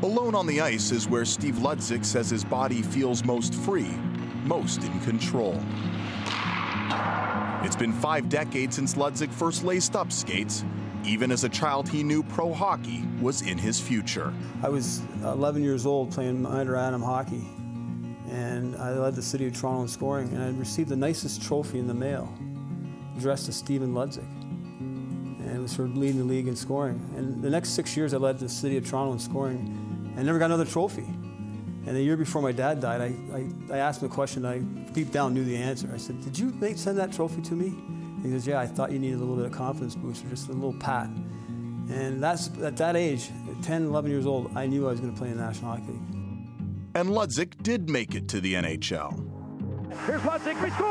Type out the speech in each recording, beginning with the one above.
Alone on the ice is where Steve Ludzik says his body feels most free, most in control. It's been 5 decades since Ludzik first laced up skates. Even as a child, he knew pro hockey was in his future. I was 11 years old playing under-atom hockey, and I led the city of Toronto in scoring, and I received the nicest trophy in the mail, addressed to Steven Ludzik. And it was for leading the league in scoring. And the next 6 years, I led the city of Toronto in scoring, and never got another trophy. And the year before my dad died, I asked him a question I deep down knew the answer. I said, "Did you send that trophy to me?" He goes, "Yeah, I thought you needed a little bit of confidence booster, just a little pat." And that's, at that age, at 10, 11 years old, I knew I was going to play in the National Hockey League. And Ludzik did make it to the NHL. Here's Ludzik, he scores!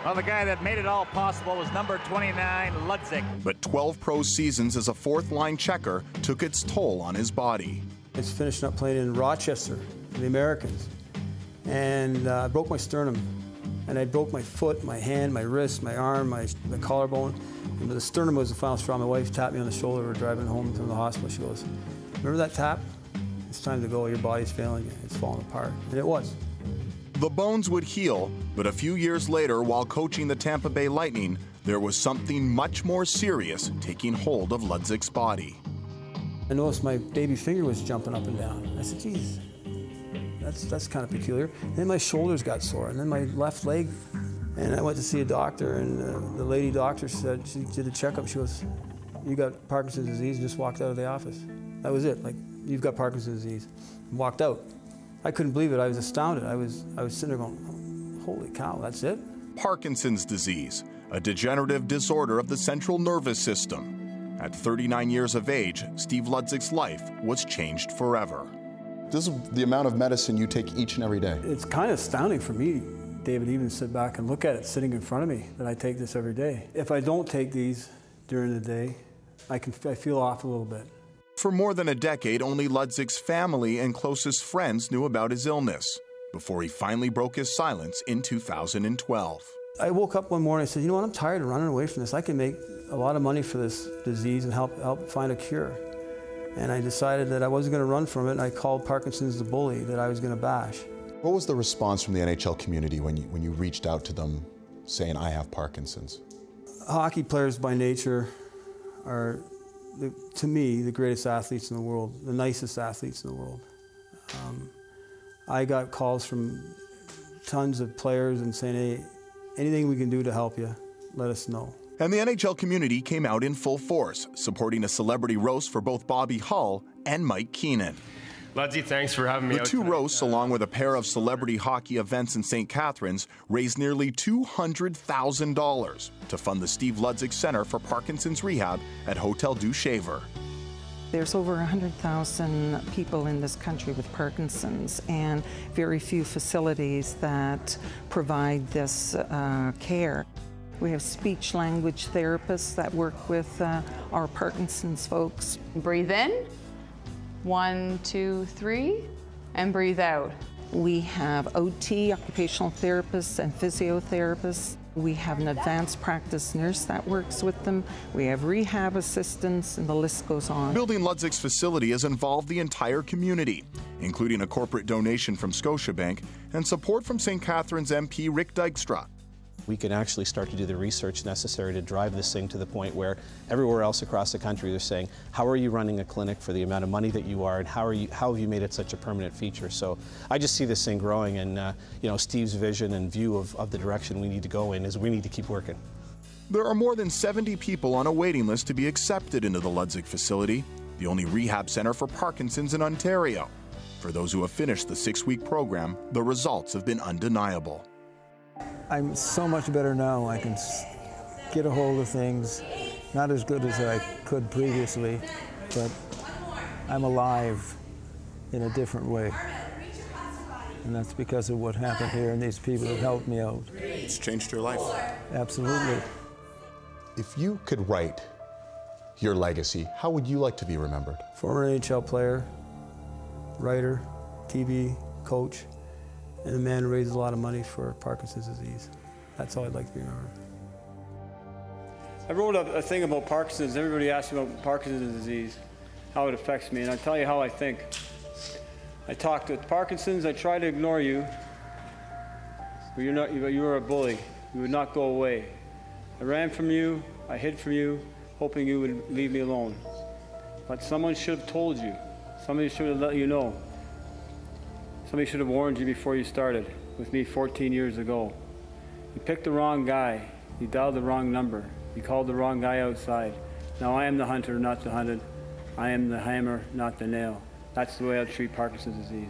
Well, the guy that made it all possible was number 29, Ludzik. But 12 pro seasons as a fourth-line checker took its toll on his body. I was finishing up playing in Rochester for the Americans, and I broke my sternum. And I broke my foot, my hand, my wrist, my arm, my collarbone. And the sternum was the final straw. My wife tapped me on the shoulder. We were driving home from the hospital. She goes, "Remember that tap? It's time to go. Your body's failing you. It's falling apart." And it was. The bones would heal, but a few years later, while coaching the Tampa Bay Lightning, there was something much more serious taking hold of Ludzik's body. I noticed my baby finger was jumping up and down. I said, "Geez, that's kind of peculiar." Then my shoulders got sore, and then my left leg. And I went to see a doctor, and the lady doctor said, she did a checkup. She goes, "You got Parkinson's disease," and just walked out of the office. That was it. Like, "You've got Parkinson's disease," and walked out. I couldn't believe it. I was astounded. I was sitting there going, "Holy cow, that's it?" Parkinson's disease, a degenerative disorder of the central nervous system. At 39 years of age, Steve Ludzik's life was changed forever. This is the amount of medicine you take each and every day. It's kind of astounding for me, David, even sit back and look at it sitting in front of me, that I take this every day. If I don't take these during the day, I feel off a little bit. For more than a decade, only Ludzik's family and closest friends knew about his illness, before he finally broke his silence in 2012. I woke up one morning and said, "You know what, I'm tired of running away from this. I can make a lot of money for this disease and help find a cure." And I decided that I wasn't going to run from it, and I called Parkinson's the bully that I was going to bash. What was the response from the NHL community when you reached out to them saying, "I have Parkinson's"? Hockey players by nature are, to me, the greatest athletes in the world, the nicest athletes in the world. I got calls from tons of players and saying, "Hey, anything we can do to help you, let us know." And the NHL community came out in full force, supporting a celebrity roast for both Bobby Hull and Mike Keenan. Ludzik, thanks for having me. The two roasts, along with a pair of celebrity hockey events in St. Catharines, raised nearly $200,000 to fund the Steve Ludzik Center for Parkinson's Rehab at Hotel du Shaver. There's over 100,000 people in this country with Parkinson's, and very few facilities that provide this care. We have speech-language therapists that work with our Parkinson's folks. Breathe in, 1, 2, 3, and breathe out. We have OT, occupational therapists, and physiotherapists. We have an advanced practice nurse that works with them. We have rehab assistants, and the list goes on. Building Ludzik's facility has involved the entire community, including a corporate donation from Scotiabank and support from St. Catharines MP Rick Dykstra. We can actually start to do the research necessary to drive this thing to the point where everywhere else across the country they're saying, how are you running a clinic for the amount of money that you are, and how have you made it such a permanent feature? So I just see this thing growing, and Steve's vision and view of the direction we need to go in is we need to keep working. There are more than 70 people on a waiting list to be accepted into the Ludzik facility, the only rehab center for Parkinson's in Ontario. For those who have finished the 6-week program, the results have been undeniable. I'm so much better now. I can get a hold of things, not as good as I could previously, but I'm alive in a different way. And that's because of what happened here and these people have helped me out. It's changed your life. Absolutely. If you could write your legacy, how would you like to be remembered? Former NHL player, writer, TV, coach, and a man who raised a lot of money for Parkinson's disease. That's how I'd like to be remembered. I wrote a thing about Parkinson's. Everybody asks me about Parkinson's disease, how it affects me, and I tell you how I think. I talked with Parkinson's. I tried to ignore you, but you were a bully. You would not go away. I ran from you. I hid from you, hoping you would leave me alone. But someone should have told you. Somebody should have let you know. Somebody should have warned you before you started with me 14 years ago. You picked the wrong guy. You dialed the wrong number. You called the wrong guy outside. Now I am the hunter, not the hunted. I am the hammer, not the nail. That's the way I treat Parkinson's disease.